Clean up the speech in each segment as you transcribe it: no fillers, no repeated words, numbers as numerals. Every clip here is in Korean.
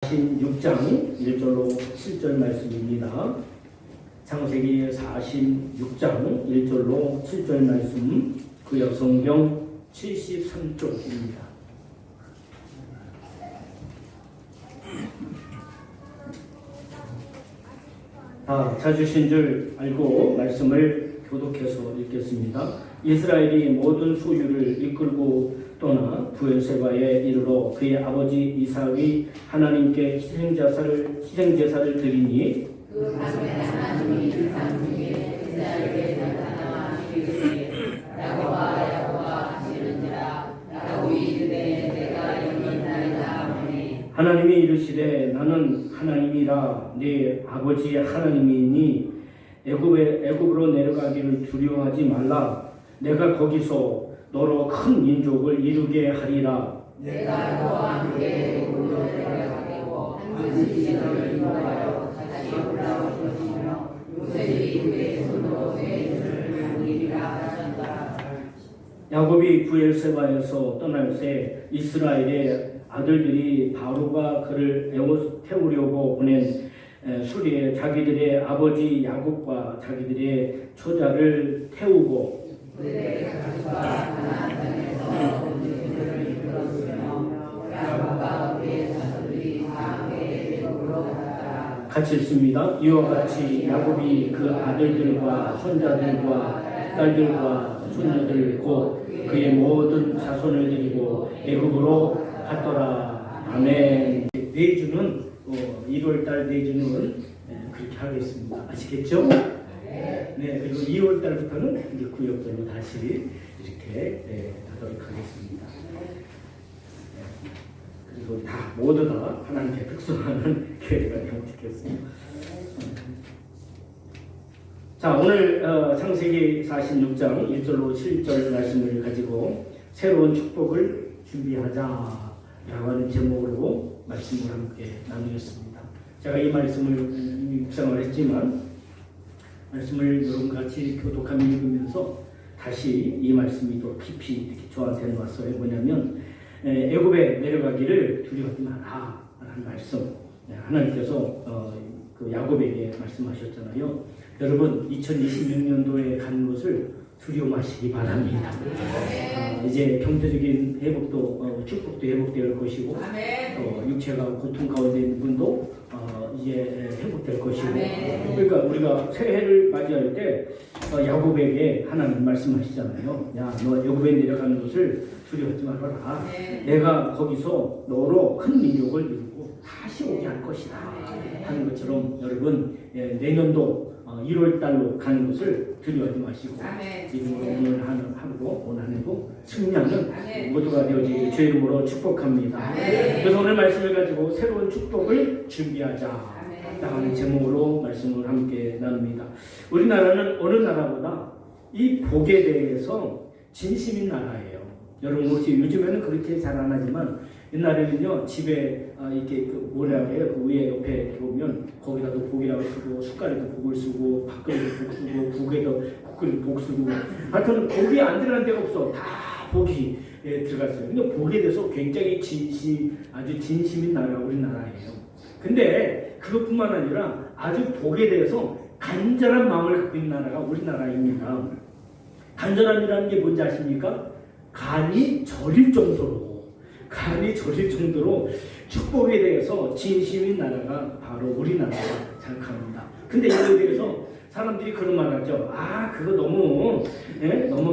46장 1절로 7절 말씀입니다. 창세기 46장 1절로 7절 말씀, 구약 성경 73쪽입니다. 찾으신 줄 알고 말씀을 교독해서 읽겠습니다. 이스라엘이 모든 소유를 이끌고 떠나 브엘세바에 이르러 그의 아버지 이삭이 하나님께 희생제사를 드리니 그 밤에 하나님이 이삭 중에 이스라엘에 나타나 이르시되 야곱아 하시는지라. 야곱이 이르되 내가 여기 있나이다 하니 하나님이 이르시되 나는 하나님이라 네 아버지의 하나님이니 애굽으로 내려가기를 두려워하지 말라. 내가 거기서 너로 큰 민족을 이루게 하리라. 내가 너와 함께 애굽으로 내려가고 반드시 너를 인도하여 다시 올라올 것이며 요셉이 그의 손으로 내 이름을 남기리라 하셨다. 야곱이 브엘세바에서 떠날 새 이스라엘의 아들들이 바로가 그를 태우려고 보낸 수리에 자기들의 아버지 야곱과 자기들의 처자를 태우고 그들의 가족과 가나안 땅에서 본지들을 이끌었으며 야곱과 그의 자손들이 다 함께 애굽으로 갔더라. 같이 읽습니다. 이와 같이 야곱이 그 아들들과 손자들과 딸들과 손녀들 곧 그의 모든 자손을 데리고 애굽으로 갔더라. 아멘. 내주는 1월달 내주는 그렇게 하겠습니다. 아시겠죠? 네. 그리고 2월달부터는 이제 구역별로 다시 이렇게 하도록 하겠습니다. 그리고 모두 다 하나님께 특수하는 교회가 되겠습니다. 자, 오늘 창세기 46장 1절로 7절 말씀을 가지고 새로운 축복을 준비하자라고 하는 제목으로 말씀을 함께 나누겠습니다. 제가 이 말씀을 묵상을 했지만 말씀을 여러분과 같이 교독하며 읽으면서 다시 이 말씀이 또 깊이 이렇게 저한테 왔어요. 뭐냐면 애굽에 내려가기를 두려워하지 마라 라는 말씀. 하나님께서 그 야곱에게 말씀하셨잖아요. 여러분 2026년도에 가는 것을 두려워하시기 바랍니다. 이제 경제적인 회복도 축복도 회복될 것이고 육체가 고통 가운데 있는 분도 이제 회복될 것이고 그러니까 우리가 새해를 맞이할 때 야곱에게 하나님 말씀하시잖아요. 야, 너 애굽에 내려가는 것을 두려워하지 말아라. 내가 거기서 너로 큰 민족을 이루고 다시 오게 할 것이다 하는 것처럼 여러분 내년도 1월달로 가는 것을 두려워하지 마시고 오늘 하는 하루도 오늘 한 해도 승리하는 모두가 되어지기를 주의 이름으로 축복합니다. 그래서 오늘 말씀을 가지고 새로운 축복을 준비하자 라는 제목으로 말씀을 함께 나눕니다. 우리나라는 어느 나라보다 이 복에 대해서 진심인 나라예요. 여러분 혹시 요즘에는 그렇게 잘 안 하지만 옛날에는요 집에 이렇게 그 뭐라고 해요? 그 위에 옆에 보면 거기다도 복이라고 쓰고 숟갈에도 복을 쓰고 밥그릇에도 복 쓰고 국에도 국그릇 복 쓰고 하여튼 복이 안 들어간 데가 없어. 다 복이 들어갔어요. 근데 복에 대해서 굉장히 아주 진심인 나라가 우리나라예요. 근데 그것뿐만 아니라 아주 복에 대해서 간절한 마음을 갖고 있는 나라가 우리나라입니다. 간절함이라는 게 뭔지 아십니까? 간이 저릴 정도로 축복에 대해서 진심인 나라가 바로 우리나라라고 생각합니다. 근데 이거에 대해서 사람들이 그런 말 하죠. 그거 너무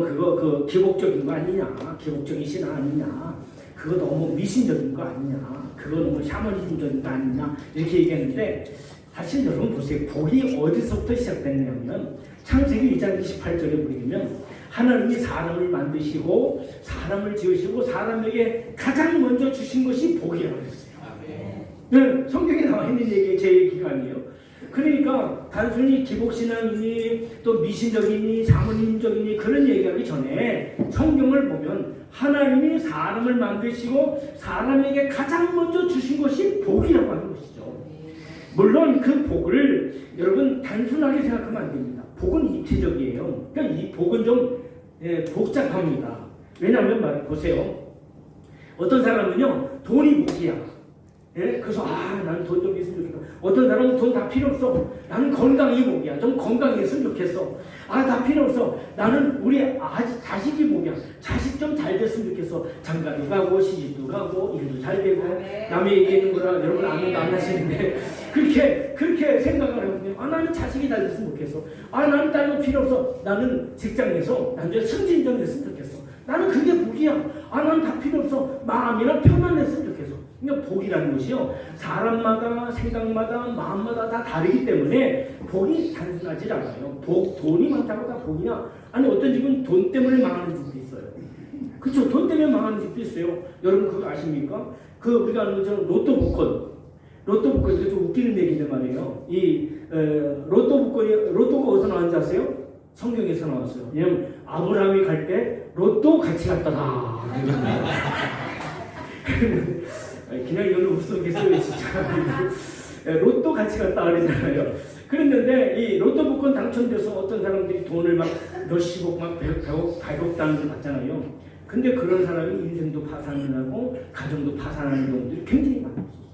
그거 그 기복적인 거 아니냐, 기복적인 신화 아니냐, 그거 너무 미신적인 거 아니냐, 그거 너무 샤머니즘적인 거 아니냐 이렇게 얘기했는데 사실 여러분 보세요. 복이 어디서부터 시작됐냐면 창세기 2장 28절에 보면 하나님이 사람을 만드시고 사람을 지으시고 사람에게 가장 먼저 주신 것이 복이라고 했어요. 네, 성경에 나와 있는 얘기 제 얘기가 아니에요. 그러니까 단순히 기복신앙이니 또 미신적이니 사모님적이니 그런 얘기하기 전에 성경을 보면 하나님이 사람을 만드시고 사람에게 가장 먼저 주신 것이 복이라고 하는 것이죠. 물론 그 복을 여러분 단순하게 생각하면 안 됩니다. 복은 입체적이에요. 그러니까 이 복은 좀 복잡합니다. 왜냐하면 보세요. 어떤 사람은요 돈이 복이야. 예? 그래서 나는 돈 좀 있으면 좋겠다. 어떤 사람은 돈 다 필요 없어. 나는 건강이 복이야. 좀 건강했으면 좋겠어. 다 필요 없어. 나는 우리 자식이 복이야. 자식 좀 잘 됐으면 좋겠어. 장가도 가고 시집도 가고 일도 잘 되고 남의 얘기하는 거라 여러분 아무도 안 하시는데 그렇게 생각을 하거든요. 나는 자식이 잘 됐으면 좋겠어. 나는 다른 거 필요 없어. 나는 직장에서 나는 승진 좀 됐으면 좋겠어. 나는 그게 복이야. 나는 다 필요 없어. 마음이나 편안했으면 좋겠어. 그러니까 복이라는 것이요, 사람마다 생각마다 마음마다 다 다르기 때문에 복이 단순하지 않아요. 돈이 많다고 다 복이냐? 아니 어떤 집은 돈 때문에 망하는 집도 있어요. 그렇죠? 돈 때문에 망하는 집도 있어요. 여러분 그거 아십니까? 우리가 아는 것처럼 로또 복권 이거 좀 웃기는 얘기인데 말이에요. 이 로또가 어디서 나왔는지 아세요? 성경에서 나왔어요. 왜냐면 아브라함이 갈 때 로또 같이 갔다가 그냥 이거는 웃어겠어요 진짜. 로또 같이 갔다 그러잖아요. 그랬는데 이 로또 복권 당첨돼서 어떤 사람들이 돈을 막 몇십억 막 100억 단위를 받잖아요. 근데 그런 사람이 인생도 파산을 하고 가정도 파산하는 경우들이 굉장히 많았었어요.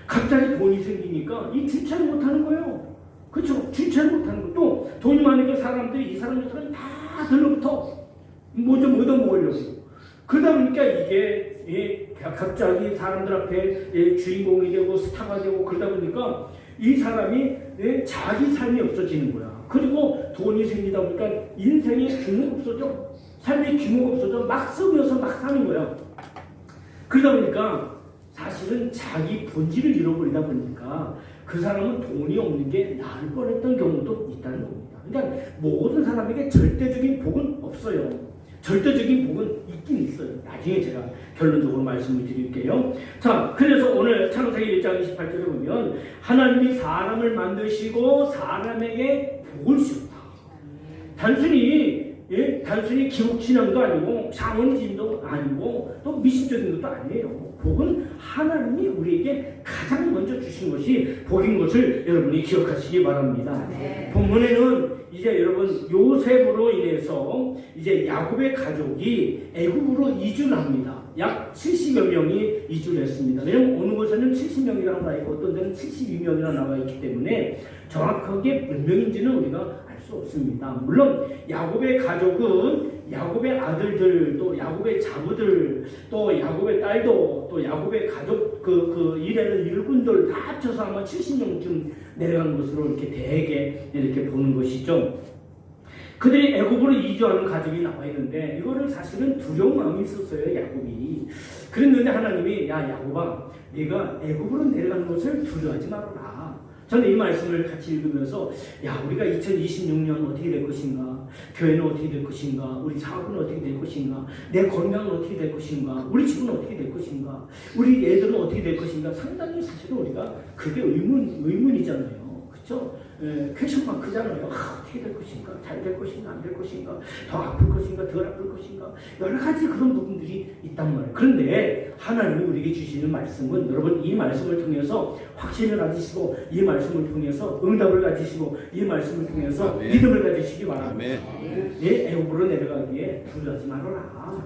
갑자기 돈이 생기니까 이 주체를 못하는 거예요. 그렇죠? 주체를 못하는 거. 또 돈이 많으니까 사람들이 이 사람들은 다 들로부터 뭐 좀 얻어먹으려고. 그러다 보니까 이게 갑자기 사람들 앞에 주인공이 되고 스타가 되고 그러다 보니까 이 사람이 자기 삶이 없어지는 거야. 그리고 돈이 생기다 보니까 인생의 규모가 없어져. 삶의 규모가 없어져. 막 쓰면서 막 사는 거야. 그러다 보니까 사실은 자기 본질을 잃어버리다 보니까 그 사람은 돈이 없는 게 나을 뻔했던 경우도 있다는 겁니다. 그러니까 모든 사람에게 절대적인 복은 없어요. 절대적인 복은 있긴 있어요. 나중에 제가 결론적으로 말씀을 드릴게요. 자, 그래서 오늘 창세기 1장 28절에 보면 하나님이 사람을 만드시고 사람에게 복을 주셨다. 단순히 기독신앙도 아니고 샤머니즘도 아니고 또 미신적인 것도 아니에요. 복은 하나님이 우리에게 가장 먼저 주신 것이 복인 것을 여러분이 기억하시기 바랍니다. 네. 본문에는 이제 여러분 요셉으로 인해서 이제 야곱의 가족이 애굽으로 이주를 합니다. 약 70여 명이 이주를 했습니다. 왜냐하면 어느 곳에는 70명이라고 나와 있고 어떤 데는 72명이라고 나와 있기 때문에 정확하게 몇 명인지는 우리가 알 수 없습니다. 물론 야곱의 가족은 야곱의 아들들, 또 야곱의 자부들, 또 야곱의 딸도, 또 야곱의 가족 그 일하는 일꾼들 다 합쳐서 아마 70명쯤 내려간 것으로 이렇게 대개 이렇게 보는 것이죠. 그들이 애굽으로 이주하는 가족이 나와 있는데 이거를 사실은 두려운 마음이 있었어요. 야곱이. 그랬는데 하나님이 야곱아, 네가 애굽으로 내려가는 것을 두려워하지 말아라. 저는 이 말씀을 같이 읽으면서 우리가 2026년 어떻게 될 것인가, 교회는 어떻게 될 것인가, 우리 사업은 어떻게 될 것인가, 내 건강은 어떻게 될 것인가, 우리 집은 어떻게 될 것인가, 우리 애들은 어떻게 될 것인가, 상당히 사실은 우리가 그게 의문이잖아요. 그렇죠? 퀘션 마크잖아요. 어떻게 될 것인가, 잘 될 것인가, 안 될 것인가, 더 아플 것인가, 덜 아플 것인가, 여러 가지 그런 부분들이 있단 말이에요. 그런데 하나님이 우리에게 주시는 말씀은 여러분 이 말씀을 통해서 확신을 가지시고 이 말씀을 통해서 응답을 가지시고 이 말씀을 통해서 아멘. 믿음을 가지시기 바랍니다. 아멘. 애굽으로 내려가기에 두려워하지 말아라.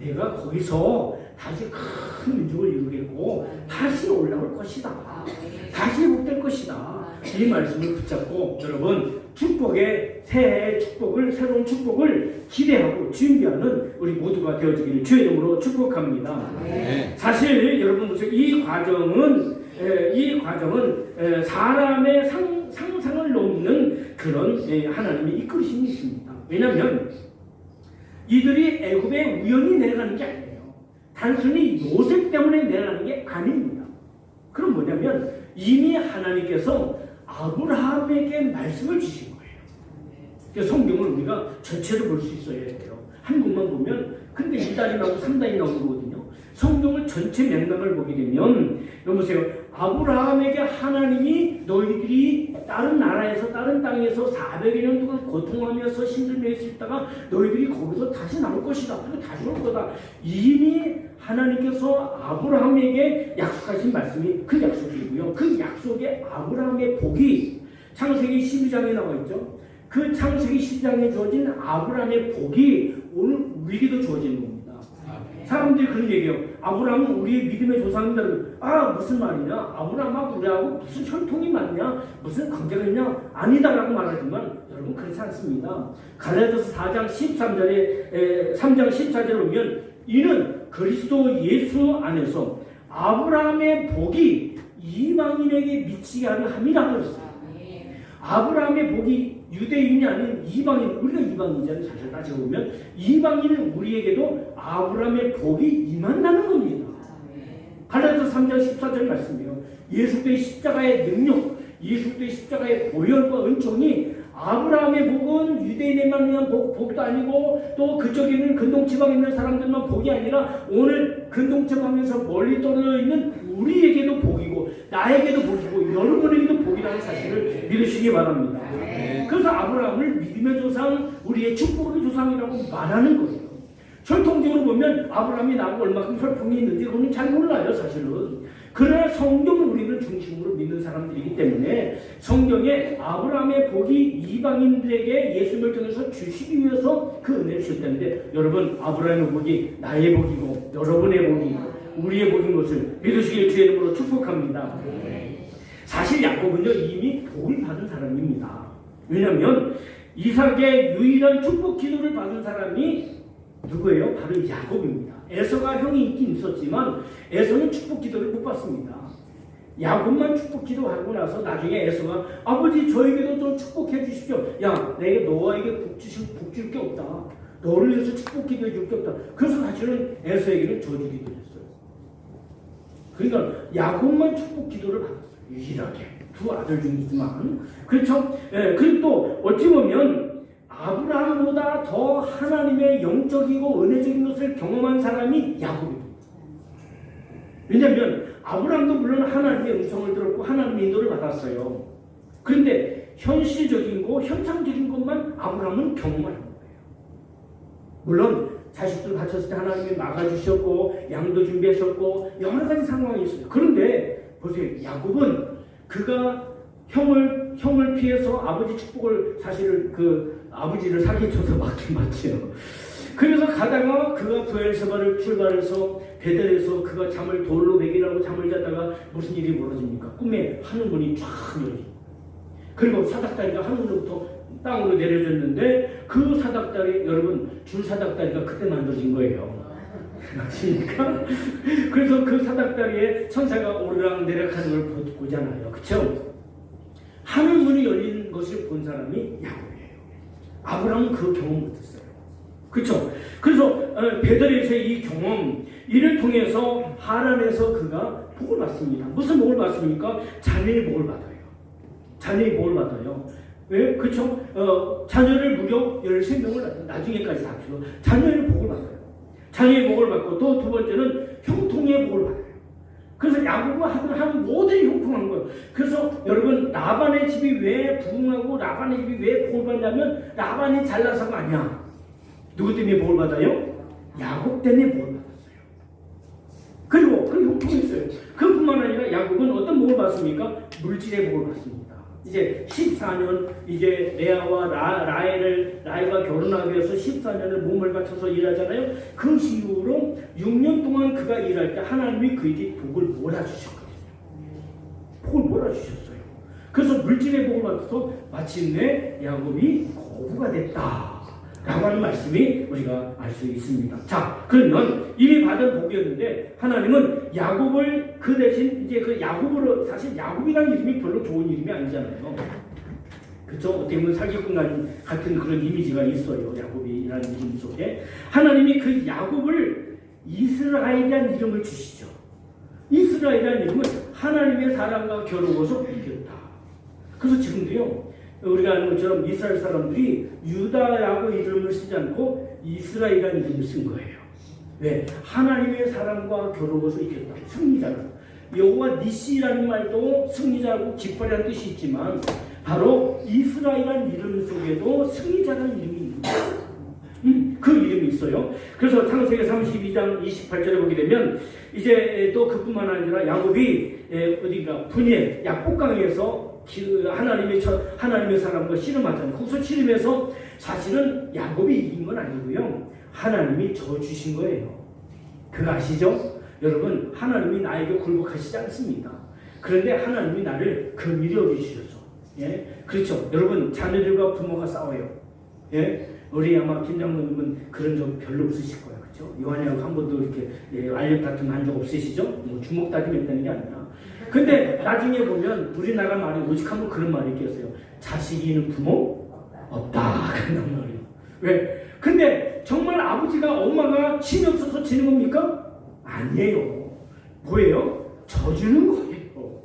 내가 거기서 다시 큰 민족을 이루겠고 다시 올라올 것이다. 다시 회복될 것이다. 이 말씀을 붙잡고 여러분 축복의 새해의 축복을, 새로운 축복을 기대하고 준비하는 우리 모두가 되어지기를 주의 이름으로 축복합니다. 사실 여러분 이 과정은 사람의 상상을 넘는 그런 하나님의 이끌으심이 있습니다. 왜냐하면 이들이 애굽에 우연히 내려가는 게 아니에요. 단순히 요셉 때문에 내려가는 게 아닙니다. 그럼 뭐냐면 이미 하나님께서 아브라함에게 말씀을 주신 거예요. 그래서 성경을 우리가 전체로 볼 수 있어야 돼요. 한 곳만 보면 근데 2단이 나오고 3단이 나오는 거거든요. 성경을 전체 맥락을 보게 되면 여보세요. 아브라함에게 하나님이 너희들이 다른 나라에서 다른 땅에서 400여 년 동안 고통하면서 힘들며 있다가 너희들이 거기서 다시 나올 것이다. 그리고 다시 올 거다. 이미 하나님께서 아브라함에게 약속하신 말씀이 그 약속이고요. 그 약속에 아브라함의 복이 창세기 12장에 나와 있죠. 그 창세기 12장에 주어진 아브라함의 복이 오늘 우리에게도 주어지는 겁니다. 사람들이 그런 얘기해요. 아브라함은 우리의 믿음의 조상입니다. 아, 무슨 말이냐? 아브라함하고 우리하고 무슨 혈통이 맞냐? 무슨 관계가 있냐? 아니다라고 말하지만 여러분 그렇지 않습니다. 갈라디아서 4장 13절에 3장 14절에 보면 이는 그리스도 예수 안에서 아브라함의 복이 이방인에게 미치게 하려 함이라고 그랬어요. 아브라함의 복이 유대인이 아닌 이방인, 우리가 이방인이잖아요. 사실 따지고 보면 이방인은 우리에게도 아브라함의 복이 임한다는 겁니다. 갈라디아서 3장 14절 말씀이에요. 예수 그리스도의 십자가의 능력, 예수 그리스도의 십자가의 보혈과 은총이 아브라함의 복은 유대인에만 위한 복도 아니고 또 그쪽에는 근동지방에 있는 사람들만 복이 아니라 오늘 근동지방에서 멀리 떨어져 있는 우리에게도 복이고 나에게도 복이고 여러분에게도 복이라는 사실을 믿으시기 바랍니다. 그래서 아브라함을 믿음의 조상, 우리의 축복의 조상이라고 말하는 거예요. 혈통적으로 보면 아브라함이 나하고 얼마큼 혈통이 있는지 그건 잘 몰라요, 사실은. 그러나 성경은 우리를 중심으로 믿는 사람들이기 때문에 성경에 아브라함의 복이 이방인들에게 예수님을 통해서 주시기 위해서 그 은혜를 주셨다는데 여러분, 아브라함의 복이 나의 복이고 여러분의 복이 우리의 복인 것을 믿으시길 주의 이름으로 축복합니다. 사실 야곱은요 이미 복을 받은 사람입니다. 왜냐하면 이삭의 유일한 축복 기도를 받은 사람이 누구예요? 바로 야곱입니다. 에서가 형이 있긴 있었지만 에서는 축복 기도를 못 받습니다. 야곱만 축복 기도하고 나서 나중에 에서가 아버지 저에게도 좀 축복해 주십시오. 야, 내가 너에게 복 줄 게 없다. 너를 위해서 축복 기도해 줄 게 없다. 그래서 사실은 에서에게는 저주 기도했어요. 그러니까 야곱만 축복 기도를 받았어요. 유일하게 두 아들 중이지만 그렇죠. 예, 그리고 또 어찌 보면 아브라함보다 더 하나님의 영적이고 은혜적인 것을 경험한 사람이 야곱입니다. 왜냐하면 아브라함도 물론 하나님의 음성을 들었고 하나님의 인도를 받았어요. 그런데 현실적인 거, 현상적인 것만 아브라함은 경험하는 거예요. 물론 자식들 갇혔을 때 하나님이 막아주셨고 양도 준비하셨고 여러 가지 상황이 있어요. 그런데 보세요. 야곱은 그가 형을 피해서 아버지 축복을 사실 아버지를 사기쳐서 맞긴 맞지요. 그래서 가다가 그가 부엘세바를 출발해서 베델에서 그가 잠을 돌로 먹이라고 잠을 자다가 무슨 일이 벌어집니까? 꿈에 하늘문이 쫙 열리고 그리고 사닥다리가 하늘로부터 땅으로 내려졌는데 그 사닥다리 여러분 줄 사닥다리가 그때 만들어진 거예요. 맞습니까? 그래서 그 사닥다리에 천사가 오르락 내려가는 걸 보잖아요. 그렇죠? 하늘문이 열린 것을 본 사람이 야곱이에요. 아브라함은 그 경험 못했어요. 그렇죠? 그래서 베델에서의 이 경험 이를 통해서 하란에서 그가 복을 받습니다. 무슨 복을 받습니까? 자녀의 복을 받아요. 자녀의 복을 받아요. 왜? 그렇죠? 자녀를 무려 13명을 나중에까지 다 키워 자녀의 복을 받아요. 자녀의 복을 받고 또 두 번째는 형통의 복을 받아요. 그래서 야곱은 한 모든 형통한 거예요. 그래서 여러분 라반의 집이 왜 부흥하고 라반의 집이 왜 복을 받냐면 라반이 잘나서가 아니야. 누구 때문에 복을 받아요? 야곱 때문에 복을 받았어요. 그리고 그 형통이 있어요. 그뿐만 아니라 야곱은 어떤 복을 받습니까? 물질의 복을 받습니다. 이제 14년 이제 레아와 라헬과 결혼하기 위해서 14년을 몸을 바쳐서 일하잖아요. 그 이후로 6년 동안 그가 일할 때 하나님이 그에게 복을 몰아주셨거든요. 복을 몰아주셨어요. 그래서 물질의 복을 받아서 마침내 야곱이 거부가 됐다 라고 하는 말씀이 우리가 알 수 있습니다. 자, 그러면 이미 받은 복이었는데 하나님은 야곱을 그 대신 이제 그 야곱으로 사실 야곱이라는 이름이 별로 좋은 이름이 아니잖아요. 그렇죠? 어떻게 보면 사기꾼 같은 그런 이미지가 있어요. 야곱이라는 이름 속에 하나님이 그 야곱을 이스라엘이라는 이름을 주시죠. 이스라엘이라는 이름은 하나님의 사람과 겨루어서 이겼다. 그래서 지금도요. 우리가 아는 것처럼 이스라엘 사람들이 유다라고 이름을 쓰지 않고 이스라엘이라는 이름을 쓴 거예요. 왜? 하나님의 사람과 겨루어서 이겼다. 승리자라. 여호와 니시라는 말도 승리자고 깃발이라는 뜻이 있지만 바로 이스라엘이라는 이름 속에도 승리자라는 이름이 있습니다. 그 이름이 있어요. 그래서 창세기 32장 28절에 보게 되면 이제 또 그뿐만 아니라 야곱이 어디가 분예 약복강에서 하나님의 사람과 씨름하잖아요. 거기서 씨름해서 사실은 야곱이 이긴 건 아니고요. 하나님이 져 주신 거예요. 그거 아시죠? 여러분, 하나님이 나에게 굴복하시지 않습니다. 그런데 하나님이 나를 그 미리 여기주셔서, 예, 그렇죠. 여러분, 자녀들과 부모가 싸워요. 예, 우리 아마 김 장로님은 그런 적 별로 없으실 거예요, 그렇죠? 요한이하고 한 번도 이렇게 알력 다툼 한 적 없으시죠? 뭐 주먹 다툼했다는 게 아니라. 근데 나중에 보면 우리나라 말이 오직 한번 그런 말이 있겠어요. 자식이 있는 부모 없다 그런 말이에요. 왜? 근데 정말 아버지가 엄마가 힘이 없어서 지는 겁니까? 아니에요. 뭐예요? 져주는 거예요.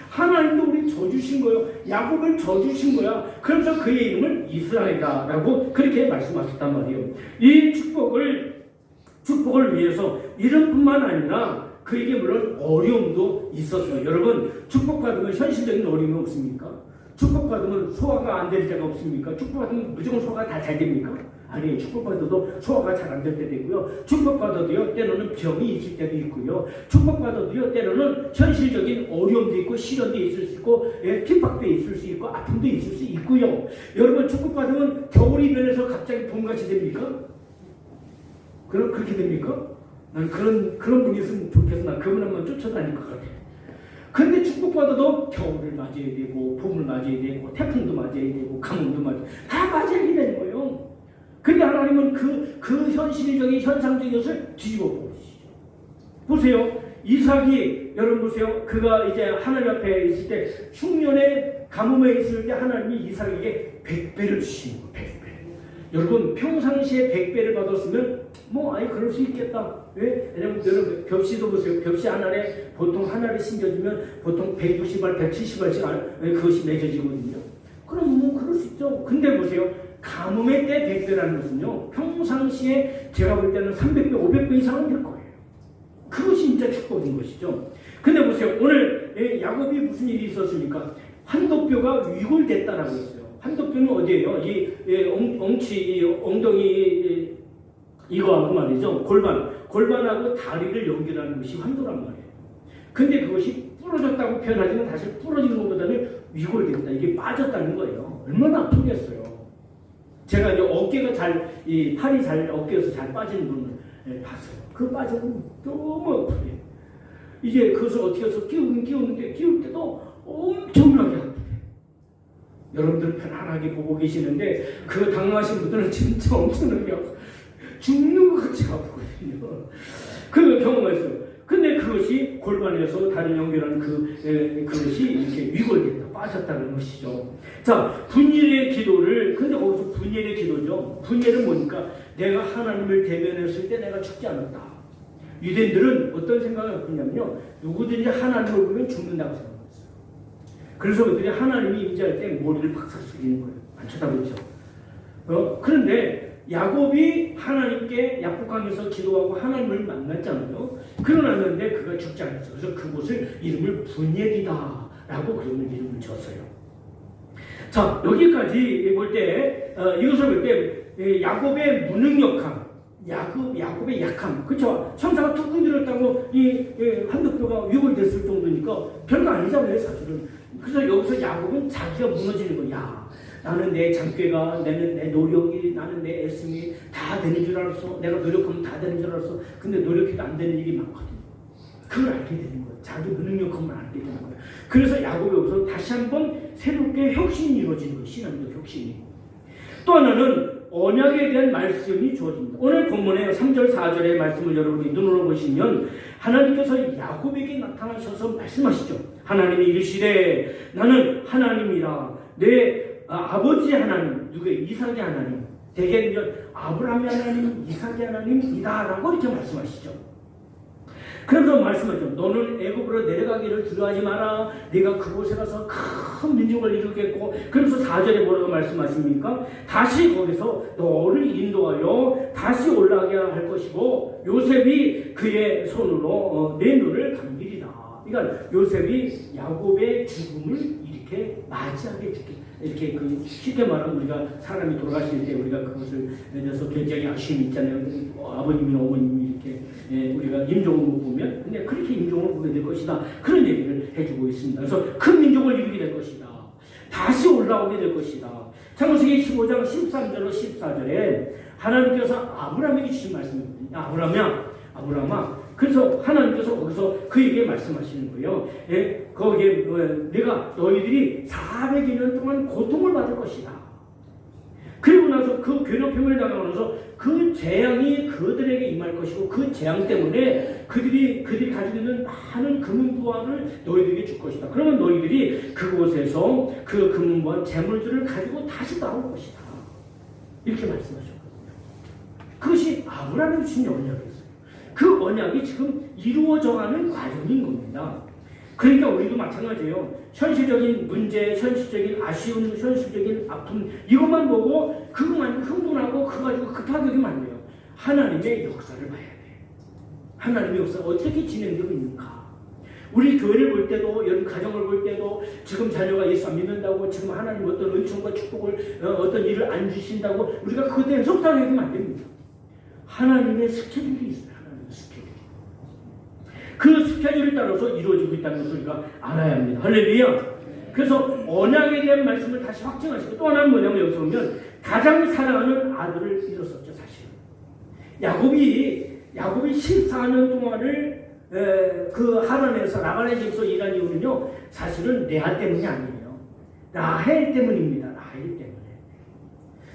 하나님도 우리 져주신 거예요. 야곱을 져주신 거야. 그래서 그의 이름을 이스라엘이다라고 그렇게 말씀하셨단 말이에요. 이 축복을 위해서 이름뿐만 아니라 그에게 물론 어려움도 있었어요. 여러분, 축복받으면 현실적인 어려움이 없습니까? 축복받으면 소화가 안 될 때가 없습니까? 축복받으면 무조건 소화가 다 잘 됩니까? 아니, 축복받아도 소화가 잘 안 될 때도 있고요. 축복받아도요, 때로는 병이 있을 때도 있고요. 축복받아도요, 때로는 현실적인 어려움도 있고, 시련도 있을 수 있고, 핍박도 있을 수 있고, 아픔도 있을 수 있고요. 여러분, 축복받으면 겨울이 면에서 갑자기 봄같이 됩니까? 그렇게 됩니까? 난 그런 분이 있으면 좋겠어. 난 그분 한번 쫓아다닐 것 같아. 근데 축복받아도 겨울을 맞이해야 되고, 봄을 맞이해야 되고, 태풍도 맞이해야 되고, 가뭄도 다 맞이해야 되는 거예요. 근데 하나님은 그 현실적인 현상적인 것을 뒤집어 보시죠. 보세요. 이삭이, 여러분 보세요. 그가 이제 하나님 앞에 있을 때, 흉년에 가뭄에 있을 때 하나님이 이삭에게 100배를 주신 거예요. 100배. 여러분, 평상시에 100배를 받았으면, 아니, 그럴 수 있겠다. 왜? 왜냐면, 여러분, 벽시도 보세요. 벽시 하나에 보통 하나를 심겨주면 보통 160알, 170알씩 그것이 맺어지거든요. 그럼 그럴 수 있죠. 근데 보세요. 가뭄의 때 100배라는 것은요, 평상시에 제가 볼 때는 300배, 500배 이상은 될 거예요. 그것이 진짜 축복인 것이죠. 근데 보세요. 오늘 야곱이 무슨 일이 있었습니까? 환도뼈가 위골됐다라고 했어요. 환도뼈는 어디예요? 엉덩이, 이거하고 말이죠. 골반하고 다리를 연결하는 것이 환도란 말이에요. 근데 그것이 부러졌다고 표현하지만 사실 부러지는 것보다는 위골됐다. 이게 빠졌다는 거예요. 얼마나 아프겠어요. 제가 이제 팔이 어깨에서 잘 빠지는 분을 봤어요. 그 빠지면 너무 아프게. 이제 그것을 어떻게 해서 끼우는데 끼울 때도 엄청나게 아프게. 여러분들 편안하게 보고 계시는데 그 당황하신 분들은 진짜 엄청나게 아프고 죽는 것 같이 아프거든요. 그 경험했어요. 근데 그것이 골반에서 다리 연결한 그것이 이렇게 위골됐다, 빠졌다는 것이죠. 자, 분일의 기도를, 근데 거기서 분일의 기도죠. 분일은 뭐니까? 내가 하나님을 대면했을 때 내가 죽지 않았다. 유대인들은 어떤 생각을 갖고 있냐면요. 누구든지 하나님을 보면 죽는다고 생각했어요. 그래서 그들이 하나님이 임재할 때 머리를 박살 숙이는 거예요. 안 쳐다보죠. 그런데 야곱이 하나님께 약복강에서 기도하고 하나님을 만났잖아요. 그러는데 그가 죽지 않았어요. 그래서 그곳을 이름을 분예리다라고 그런 이름을 줬어요. 자, 여기까지 볼 때 이것을 볼 때 야곱의 무능력함, 야곱의 약함, 그렇죠? 천사가 툭 건드렸다고 이 한도뼈가 위골됐을 정도니까 별거 아니잖아요, 사실은. 그래서 여기서 야곱은 자기가 무너지는 거야. 나는 내 장꾀가, 나는 내 노력이, 나는 내 애씀이 다 되는 줄 알았어. 내가 노력하면 다 되는 줄 알았어. 근데 노력해도 안 되는 일이 많거든. 그걸 알게 되는 거예요. 자기 무능력함을 알게 되는 거예요. 그래서 야곱이 여기서 다시 한번 새롭게 혁신이 이루어지는 거예요. 신앙적 혁신이. 또 하나는 언약에 대한 말씀이 주어집니다. 오늘 본문의 3절, 4절의 말씀을 여러분이 눈으로 보시면 하나님께서 야곱에게 나타나셔서 말씀하시죠. 하나님이 이르시되 나는 하나님이라 내 아버지 하나님, 누구의 이삭의 하나님, 대개 아브라함의 하나님, 이삭의 하나님이다라고 이렇게 말씀하시죠. 그래서 말씀하죠. 너는 애굽으로 내려가기를 두려워하지 마라. 네가 그곳에 가서 큰 민족을 이루겠고. 그래서 4절에 뭐라고 말씀하십니까? 다시 거기서 너를 인도하여 다시 올라가게 할 것이고 요셉이 그의 손으로 내 눈을 감기리라. 그러니까 요셉이 야곱의 죽음을 이렇게 맞이하게 이렇게 쉽게 말하면 우리가 사람이 돌아가실 때 우리가 그것을 대해서 굉장히 아쉬움이 있잖아요. 아버님이나 어머님이 이렇게 우리가 임종을 못 보면 근데 그렇게 임종을 보게 될 것이다. 그런 얘기를 해주고 있습니다. 그래서 큰 민족을 이루게 될 것이다. 다시 올라오게 될 것이다. 창세기 15장 13절로 14절에 하나님께서 아브라함에게 주신 말씀입니다. 아브라함아 그래서 하나님께서 거기서 그에게 말씀하시는 거예요. 거기에 내가 너희들이 400여 동안 고통을 받을 것이다. 그리고 나서 그 괴롭힘을 당하면서 그 재앙이 그들에게 임할 것이고 그 재앙 때문에 그들이 가지고 있는 많은 금은부화를 너희들에게 줄 것이다. 그러면 너희들이 그곳에서 그 금은부화 재물들을 가지고 다시 나올 것이다. 이렇게 말씀하셨거든요. 그것이 아브라함이 주신 언약이었어요. 그 언약이 지금 이루어져가는 과정인 겁니다. 그러니까 우리도 마찬가지예요. 현실적인 문제, 현실적인 아쉬움, 현실적인 아픔 이것만 보고 그것만 흥분하고 그거 가지고 급하게 되면 안 돼요. 하나님의 역사를 봐야 돼요. 하나님의 역사가 어떻게 진행되고 있는가. 우리 교회를 볼 때도 여러분 가정을 볼 때도 지금 자녀가 예수 안 믿는다고 지금 하나님 어떤 은총과 축복을 어떤 일을 안 주신다고 우리가 그것 때문에 속상해지면 안 됩니다. 하나님의 스케줄이 있어요. 하나님의 스케줄. 그 스케줄에 따라서 이루어지고 있다는 것을 우리가 알아야 합니다. 할렐루야. 그래서 언약에 대한 말씀을 다시 확증하시고 또 하나는 뭐냐면 여기서 보면 가장 사랑하는 아들을 잃었었죠. 사실 야곱이 14년 동안을 그 하란에서 라반의 집에서 일한 이유는요 사실은 레아 때문이 아니에요. 라헬 때문입니다.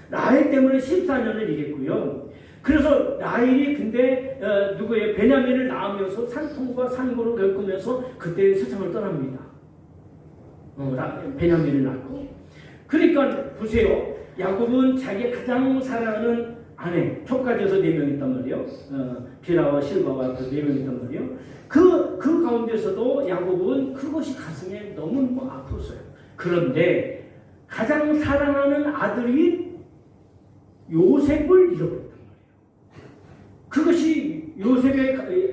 라헬 때문에 14년을 일했고요. 그래서 라헬이 근데 누구의 베냐민을 낳으면서 산통과 상고를 겪으면서 그때 세상을 떠납니다. 베냐민을 낳고. 그러니까 보세요. 야곱은 자기 가장 사랑하는 아내 촉가져서 4명 있단 말이에요. 비라와 실바와 그 4명 있단 말이에요. 그 가운데서도 야곱은 그것이 가슴에 너무 아팠어요. 그런데 가장 사랑하는 아들이 요셉을 잃어버렸단 말이에요. 그것이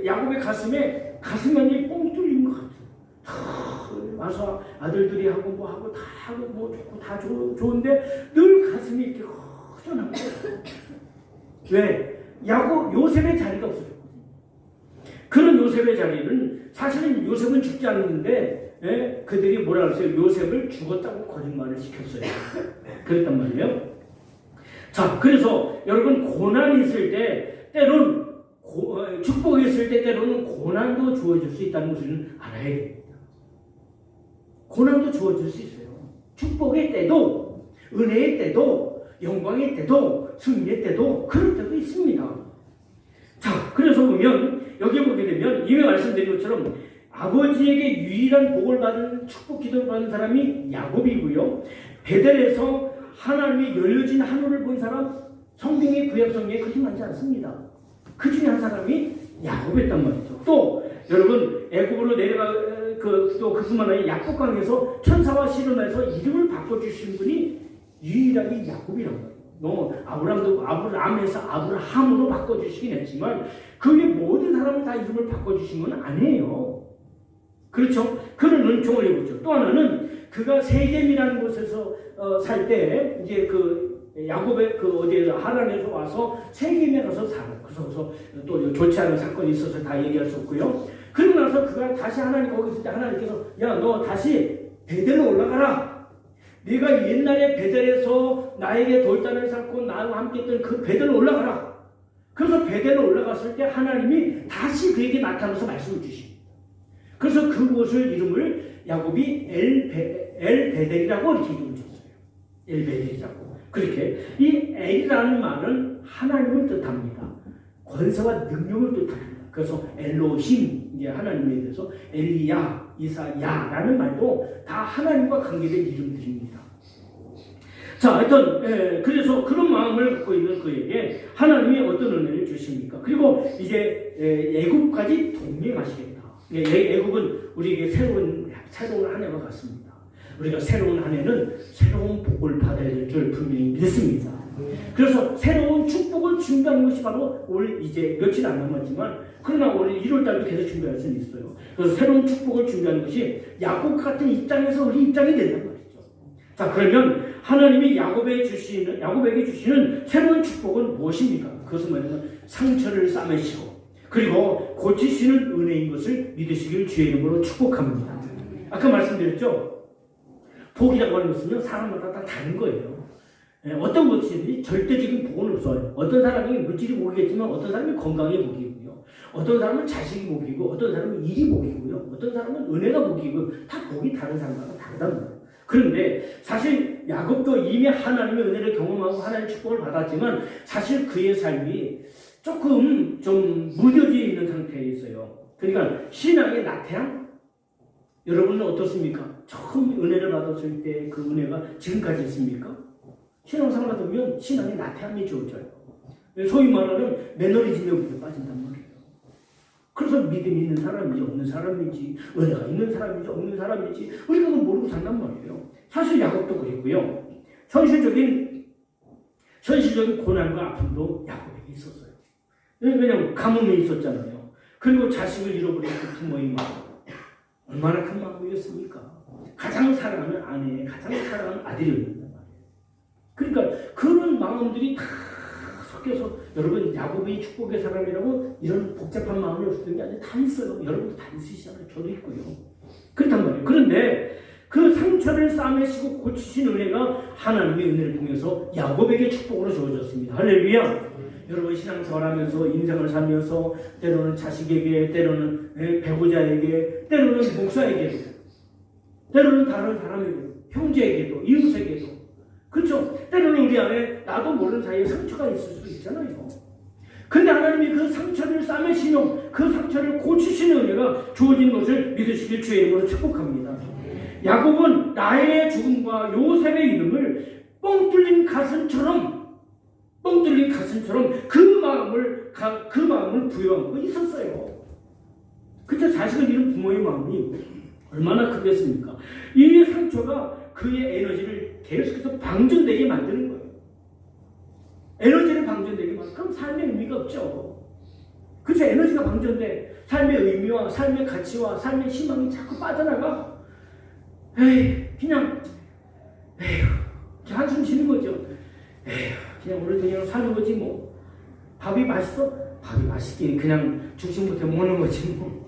야곱의 가슴에 뻥 뚫린 것 같아요. 와서 아들들이 하고 뭐 하고 다 하고 뭐 좋고 다 좋은데 늘 가슴이 이렇게 허전한 거예요. 왜? 요셉의 자리가 없어졌거든요. 그런 요셉의 자리는 사실은 요셉은 죽지 않는데 그들이 뭐라 그랬어요? 요셉을 죽었다고 거짓말을 시켰어요. 그랬단 말이에요. 자, 그래서 여러분 고난이 있을 때 때론 축복이 있을 때 때로는 고난도 주어질 수 있다는 것을 알아야 됩니다. 고난도 주어질 수 있어요. 축복의 때도 은혜의 때도 영광의 때도 승리의 때도 그럴 때도 있습니다. 자, 그래서 보면 여기 보게 되면 이미 말씀드린 것처럼 아버지에게 유일한 복을 받은 축복 기도를 받은 사람이 야곱이고요. 베델에서 하나님의 열려진 하늘을 본 사람 성경의 구약 성경에 그렇게 많지 않습니다. 그 중에 한 사람이 야곱이었단 말이죠. 또 여러분 애굽으로 내려가 또 그뿐만 아니라 야곱강에서 천사와 씨름해서 이름을 바꿔주신 분이 유일하게 야곱이란 말이에요. 아브라함에서 아브라함으로 바꿔주시긴 했지만 그게 모든 사람을 다 이름을 바꿔주신 건 아니에요. 그렇죠? 그런 은총을 입었죠. 또 하나는 그가 세겜이라는 곳에서 살 때 이제 야곱의 어디에서 하란에서 와서 세겜에 가서 살아요. 그래서 또 좋지 않은 사건이 있어서 다 얘기할 수 없고요. 그러고 나서 그가 다시 하나님 거기 있을 때 하나님께서 야, 너 다시 베델로 올라가라. 네가 옛날에 베델에서 나에게 돌단을 쌓고 나와 함께 했던 그 베델로 올라가라. 그래서 베델로 올라갔을 때 하나님이 다시 그에게 나타나서 말씀을 주십니다. 그래서 그곳을 이름을 야곱이 엘베델이라고 이렇게 이름을 줬어요. 엘베델이라고. 그렇게 이 엘이라는 말은 하나님을 뜻합니다. 권세와 능력을 뜻합니다. 그래서 엘로힘 이제 하나님에 대해서 엘리야, 이사야라는 말도 다 하나님과 관계된 이름들입니다. 자, 하여튼 그래서 그런 마음을 갖고 있는 그에게 하나님이 어떤 은혜를 주십니까? 그리고 이제 애굽까지 동맹하시겠다. 애굽은 우리에게 새로운 한 해와 같습니다. 우리가 새로운 한 해는 새로운 복을 받아야 될 줄 분명히 믿습니다. 그래서 새로운 축복을 준비하는 것이 바로 올 이제 며칠 안 남았지만 그러나 올 1월달도 계속 준비할 수는 있어요. 그래서 새로운 축복을 준비하는 것이 야곱 같은 입장에서 우리 입장이 된단 말이죠. 자, 그러면 하나님이 야곱에게 주시는 새로운 축복은 무엇입니까? 그것은 뭐냐면 상처를 싸매시고 그리고 고치시는 은혜인 것을 믿으시길 주의 이름으로 축복합니다. 아까 말씀드렸죠? 복이라고 하는 것은요, 사람마다 다 다른 거예요. 어떤 것이든지 절대적인 복은 없어요. 어떤 사람이 물질이 복이겠지만 어떤 사람이 건강의 복이고요. 어떤 사람은 자식이 복이고 어떤 사람은 일이 복이고요. 어떤 사람은 은혜가 복이고 다 복이 다른 사람마다 다르단 말이에요. 그런데 사실 야곱도 이미 하나님의 은혜를 경험하고 하나님의 축복을 받았지만 사실 그의 삶이 조금 좀 무뎌져 있는 상태에 있어요. 그러니까 신앙의 나태함? 여러분은 어떻습니까? 처음 은혜를 받았을 때 그 은혜가 지금까지 있습니까? 신앙생활 하면 신앙의 나태함이 주어져요. 소위 말하는 매너리즘에 우리가 빠진단 말이에요. 그래서 믿음이 있는 사람이지 없는 사람이지 은혜가 있는 사람이지 없는 사람이지 우리가 그걸 모르고 산단 말이에요. 사실 야곱도 그랬고요. 현실적인 고난과 아픔도 야곱에게 있었어요. 왜냐하면 가뭄이 있었잖아요. 그리고 자식을 잃어버린 그 부모의 마음 얼마나 큰 마음이었습니까? 가장 사랑하는 아내, 가장 사랑하는 아들이었단 말이에요. 그러니까 그런 마음들이 다 섞여서 여러분 야곱이 축복의 사람이라고 이런 복잡한 마음이 없었던 게 아니라 다 있어요. 여러분도 다 있으시잖아요. 저도 있고요. 그렇단 말이에요. 그런데 그 상처를 싸매시고 고치신 은혜가 하나님의 은혜를 통해서 야곱에게 축복으로 주어졌습니다. 할렐루야. 여러분 신앙생활하면서 인생을 살면서 때로는 자식에게 때로는 배우자에게 때로는 목사에게도 때로는 다른 사람에게도 형제에게도 이웃에게도 그렇죠. 때로는 우리 안에 나도 모르는 사이에 상처가 있을 수 있잖아요. 근데 하나님이 그 상처를 싸매시며 그 상처를 고치시는 은혜가 주어진 것을 믿으시길 주의 이름으로 축복합니다. 야곱은 나의 죽음과 요셉의 이름을 뻥 뚫린 가슴처럼 그 마음을 부여하고 있었어요. 그쵸? 자식을 잃은 부모의 마음이 얼마나 크겠습니까? 이 상처가 그의 에너지를 계속해서 방전되게 만드는 거예요. 에너지를 방전되게 만드는 그럼 삶의 의미가 없죠. 그쵸? 에너지가 방전돼. 삶의 의미와 삶의 가치와 삶의 희망이 자꾸 빠져나가. 그냥 한숨 쉬는 거죠. 그냥 오늘 그냥 사는 거지 뭐. 밥이 맛있어? 밥이 맛있긴 그냥 죽지 못해 먹는 거지 뭐.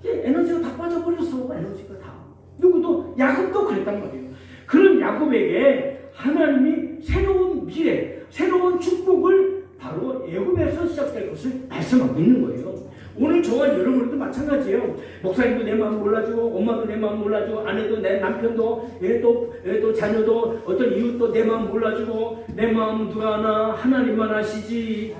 에너지가 다 빠져버렸어. 에너지가 다. 누구도 야곱도 그랬단 말이에요. 그런 야곱에게 하나님이 새로운 미래, 새로운 축복을 바로 애굽에서 시작될 것을 말씀하고 있는 거예요. 오늘 저와 여러분도 마찬가지예요. 목사님도 내 마음 몰라주고 엄마도 내 마음 몰라주고 아내도 내 남편도 또 자녀도 어떤 이웃도 내 마음 몰라주고 내 마음 누가 아나 하나님만 아시지.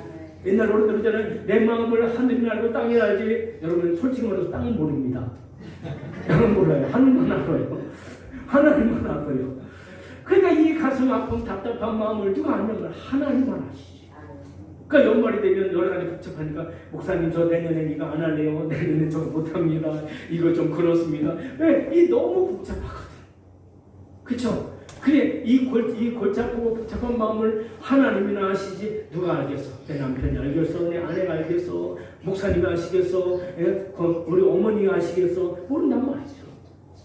옛날 어른들 그러잖아요. 내 마음을 하늘이 알고 땅이 알지. 여러분 솔직히 말해서 땅은 모릅니다. 땅은 몰라요. 하늘만 알아요. 하나님만 알아요. 그러니까 이 가슴 아픈 답답한 마음을 누가 아냐면 하나님만 아시지. 그러니까 연말이 되면 여러 가지 복잡하니까 목사님 저 내년에 이거 안 할래요. 내년에 저 못합니다. 이거 좀 그렇습니다. 왜? 이 너무 복잡하거든. 그쵸? 그래 이 골치 아프고 복잡한 마음을 하나님이나 아시지 누가 알겠어? 내 남편이 알겠어? 내 아내가 알겠어? 목사님이 아시겠어? 우리 어머니가 아시겠어? 모른단 말이죠.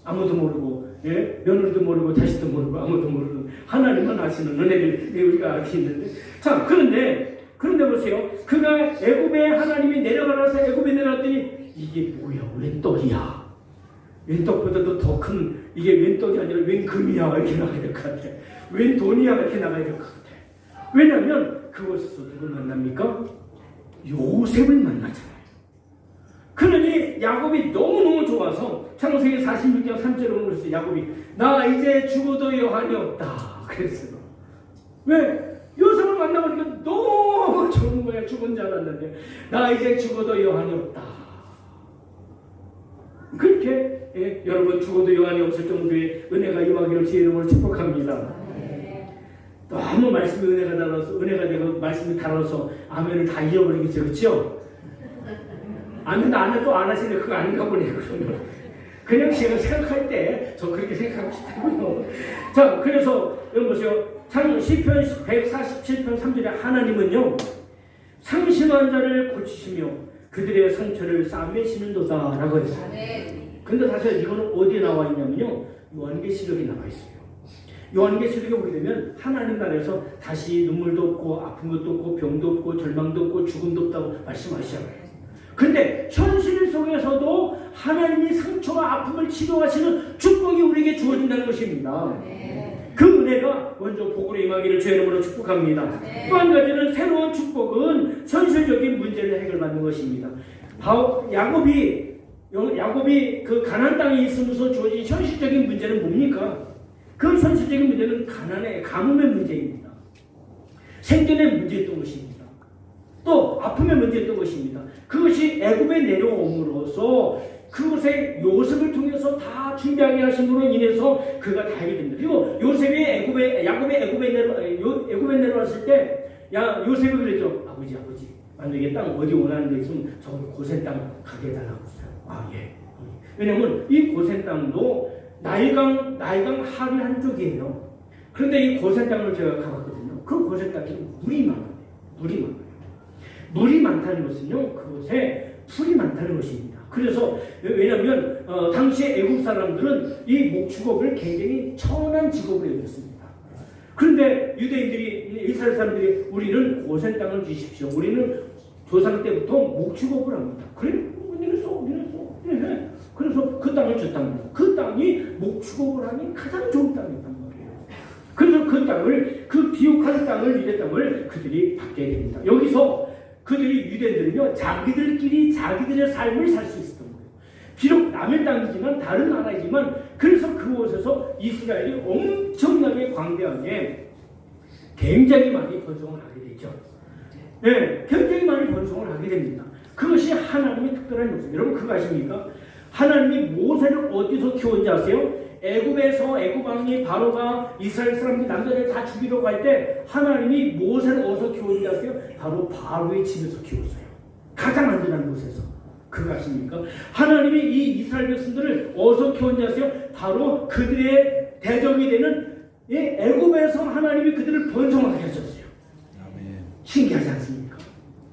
아무도 모르고 며느리도 모르고 자식도 모르고 아무도 모르고 하나님만 아시는 은혜를 우리가 알고 있는데 자 그런데 보세요. 그가 애굽에 하나님이 내려가라서 애굽에 내려갔더니 이게 뭐야? 웬 떡이야? 웬 떡보다도 더 큰 이게 웬 떡이 아니라 웬 금이야 이렇게 나가야 될 것 같아. 웬 돈이야 이렇게 나가야 될 것 같아. 왜냐하면 그곳에서 누굴 만납니까? 요셉을 만나잖아요. 그러니 야곱이 너무너무 좋아서 창세기 46장 3절에 그랬어요. 야곱이 나 이제 죽어도 여한이 없다 그랬어요. 왜? 요셉을 만나보니까 너무 좋은 거야. 죽은 줄 알았는데 나 이제 죽어도 여한이 없다. 그렇게 여러분 죽어도 여한이 없을 정도의 은혜가 임하기를 주의 이름으로 축복합니다. 너무 말씀이 은혜가 되고 말씀이 달아서 아멘을 다 잃어버리겠어요. 그렇죠? 아멘도 안 해도 안 하시네. 그거 아닌가 보네. 그냥 제가 생각할 때 저 그렇게 생각하고 싶다고요. 자, 그래서 여러분 보세요. 시편 147편 3절에 하나님은요 상심한 자를 고치시며 그들의 상처를 싸매시는도다 라고 했어요. 근데 사실 이거는 어디에 나와 있냐면요 요한계시록에 나와 있어요. 요한계시록에 보게 되면 하나님 나라에서 다시 눈물도 없고 아픈 것도 없고 병도 없고 절망도 없고 죽음도 없다고 말씀하시잖아요. 근데 현실 속에서도 하나님이 상처와 아픔을 치료하시는 축복이 우리에게 주어진다는 것입니다. 그 은혜가 먼저 복으로 임하기를 주의 이름으로 축복합니다. 또 한 가지는 새로운 축복은 현실적인 문제를 해결받는 것입니다. 야곱이 그 가나안 땅에 있으면서 주어진 현실적인 문제는 뭡니까? 그 현실적인 문제는 가뭄의 문제입니다. 생존의 문제였던 것입니다. 또 아픔의 문제였던 것입니다. 그것이 애굽에 내려옴으로써 그것에 요셉을 통해서 다 준비하게 하심으로 인해서 그가 다 하게 됩니다. 그리고 야곱의 애굽에 내려왔을 때 요셉이 그랬죠. 아버지 만약에 땅 어디 원하는 데 있으면 저 고센 땅 가게 해달라고 했어요. 예. 왜냐하면 이 고센 땅도 나일강 하류 한쪽이에요. 그런데 이 고센 땅을 제가 가봤거든요. 그 고센 땅에 물이 많아요. 물이 많다는 것은요, 그곳에 풀이 많다는 것입니다. 그래서 왜냐하면 당시에 애국 사람들은 이 목축업을 굉장히 천한 직업으로 여겼습니다. 그런데 이스라엘 사람들이 우리는 고센 땅을 주십시오. 우리는 조상 때부터 목축업을 합니다. 그래? 우리는 써. 그래서 그 땅을 줬답니다. 그 땅이 목축업을 하니 가장 좋은 땅이었단 말이에요. 그래서 그 비옥한 땅을, 유대 땅을 그들이 받게 됩니다. 여기서 유대인들은요, 자기들끼리 자기들의 삶을 살 수 있었던 거예요. 비록 남의 땅이지만, 다른 나라이지만, 그래서 그곳에서 이스라엘이 엄청나게 광대하게 굉장히 많이 번성을 하게 되죠. 네, 굉장히 많이 번성을 하게 됩니다. 그것이 하나님의 특별한 요소. 여러분 그거 아십니까? 하나님이 모세를 어디서 키웠는지 아세요? 애굽에서 애굽 왕이 바로가 이스라엘 사람들 남자들 다 죽이려고 할 때 하나님이 모세를 어디서 키웠는지 아세요? 바로 바로의 집에서 키웠어요. 가장 안전한 곳에서. 그거 아십니까? 하나님이 이 이스라엘 백성들을 어디서 키웠는지 아세요? 바로 그들의 대적이 되는 애굽에서 하나님이 그들을 번성하게 하셨어요. 신기하지 않습니까?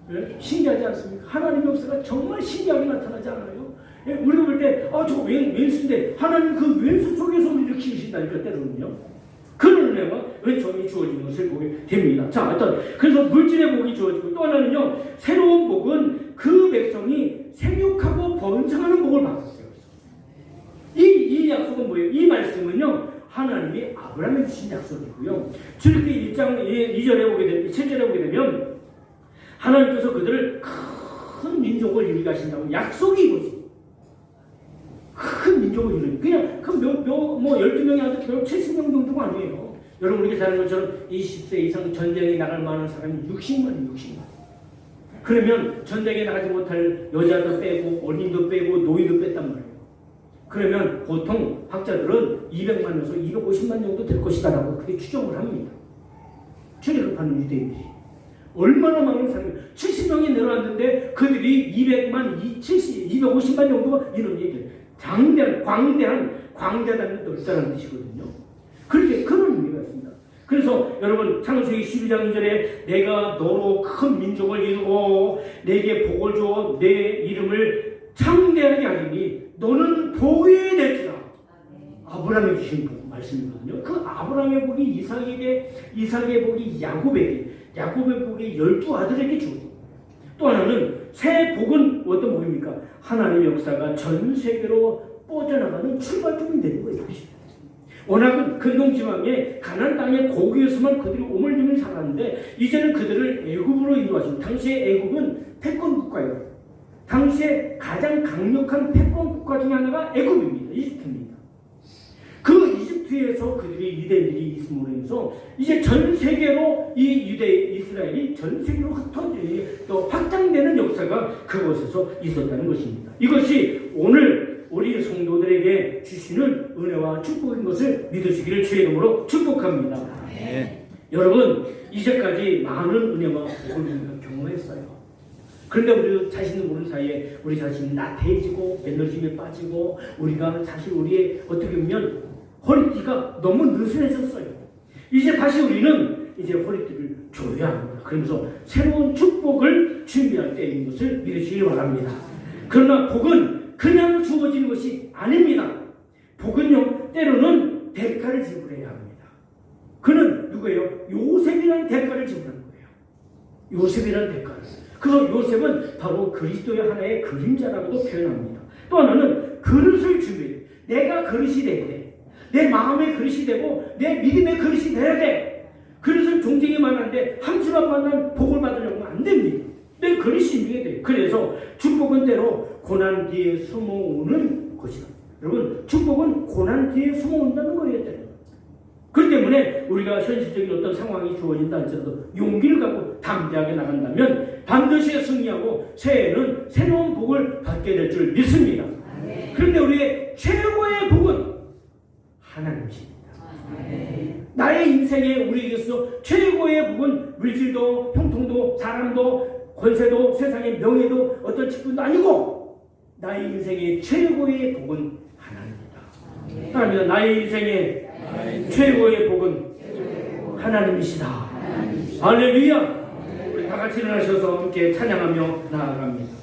네? 신기하지 않습니까? 하나님의 역사가 정말 신기하게 나타나지 않아요? 우리가 볼 때, 저거 왼수인데, 하나님 그 왼수 속에서 우리를 키우신다니까, 때로는요. 그런 은혜가 은총이 주어지는 것을 보게 됩니다. 자, 일단, 그래서 물질의 복이 주어지고, 또 하나는요, 새로운 복은 그 백성이 생육하고 번성하는 복을 받았어요. 이 약속은 뭐예요? 이 말씀은요, 하나님이 아브라함에 주신 약속이고요. 출애굽기 1장 2절에 보게 되면, 7절에 보게 되면, 하나님께서 그들을 큰 민족을 이루게 하신다고 약속이 이루어집니다. 큰 민족을 이루는 그냥 12명이 아니라 결국 70명 정도가 아니에요. 여러분 우리가 잘 아는 것처럼 20세 이상 전쟁에 나갈 만한 사람이 60만. 그러면 전쟁에 나가지 못할 여자도 빼고 어린이도 빼고 노인도 뺐단 말이에요. 그러면 보통 학자들은 200만에서 250만 정도 될 것이다라고 그렇게 추정을 합니다. 출애굽하는 유대인들이. 얼마나 많은 사람이 70명이 내려왔는데 그들이 250만 정도가 이런 얘기예요. 광대하다는 넓다는 뜻이거든요. 그렇게 그런 의미가 있습니다. 그래서 여러분 창세기 12장 2절에 내가 너로 큰 민족을 이루고 내게 복을 줘 내 이름을 창대하게 하리니 너는 복이 될지라. 아브라함이 주신 말씀이거든요. 그 아브라함의 복이 이삭의 복이 야곱의 복이 12아들에게 주어집니다. 또 하나는 새 복은 어떤 복입니까? 하나님의 역사가 전 세계로 뻗어나가는 출발점이 되는 거예요. 워낙은 근동지방의 가나안 땅의 고국에서만 그들이 오물조물 살았는데 이제는 그들을 애굽으로 인도하십니다. 당시에 애굽은 패권 국가예요. 당시에 가장 강력한 패권 국가 중에 하나가 애굽입니다. 이집트입니다. 그 이집트에서 그들이 유대인들이 있음으로 인해서 이제 전 세계로 이 이스라엘이 전 세계로 또 확장되는 역사가 그곳에서 있었다는 것입니다. 이것이 오늘 우리 성도들에게 주시는 은혜와 축복인 것을 믿으시기를 주의 이름으로 축복합니다. 여러분 이제까지 많은 은혜와 복을 경험했어요. 그런데 우리 자신도 모르는 사이에 우리 자신이 나태해지고 에너지에 빠지고 우리가 사실 우리의 어떻게 보면 허리띠가 너무 느슨해졌어요. 이제 다시 우리는 이제 허리띠를 조여야 합니다. 그러면서 새로운 축복을 준비할 때인 것을 믿으시기 바랍니다. 그러나 복은 그냥 주어지는 것이 아닙니다. 복은요 때로는 대가를 지불해야 합니다. 그는 누구예요? 요셉이라는 대가를 지불하는 거예요. 요셉이라는 대가를. 그래서 요셉은 바로 그리스도의 하나의 그림자라고도 표현합니다. 또 하나는 그릇을 준비해요. 내가 그릇이 될 때, 내 마음의 그릇이 되고 내 믿음의 그릇이 돼야 돼. 그릇은 종쟁이 많은데 함수만 만난 복을 받으려고 하면 안 됩니다. 내 그릇이 있게 돼. 그래서 축복은 때로 고난 뒤에 숨어오는 것이다. 여러분, 축복은 고난 뒤에 숨어온다는 거예요. 그렇기 때문에 우리가 현실적인 어떤 상황이 주어진다 할지라도 용기를 갖고 담대하게 나간다면 반드시 승리하고 새해에는 새로운 복을 받게 될 줄 믿습니다. 그런데 우리의 최고의 복은 하나님이십니다. 나의 인생에 우리에게서 최고의 복은 물질도 형통도 사람도 권세도 세상의 명예도 어떤 직분도 아니고 나의 인생의 최고의 복은 하나님이다. 하나님, 나의 인생의 최고의 복은 하나님이시다. 할렐루야. 우리 다 같이 일어나셔서 함께 찬양하며 나아갑니다.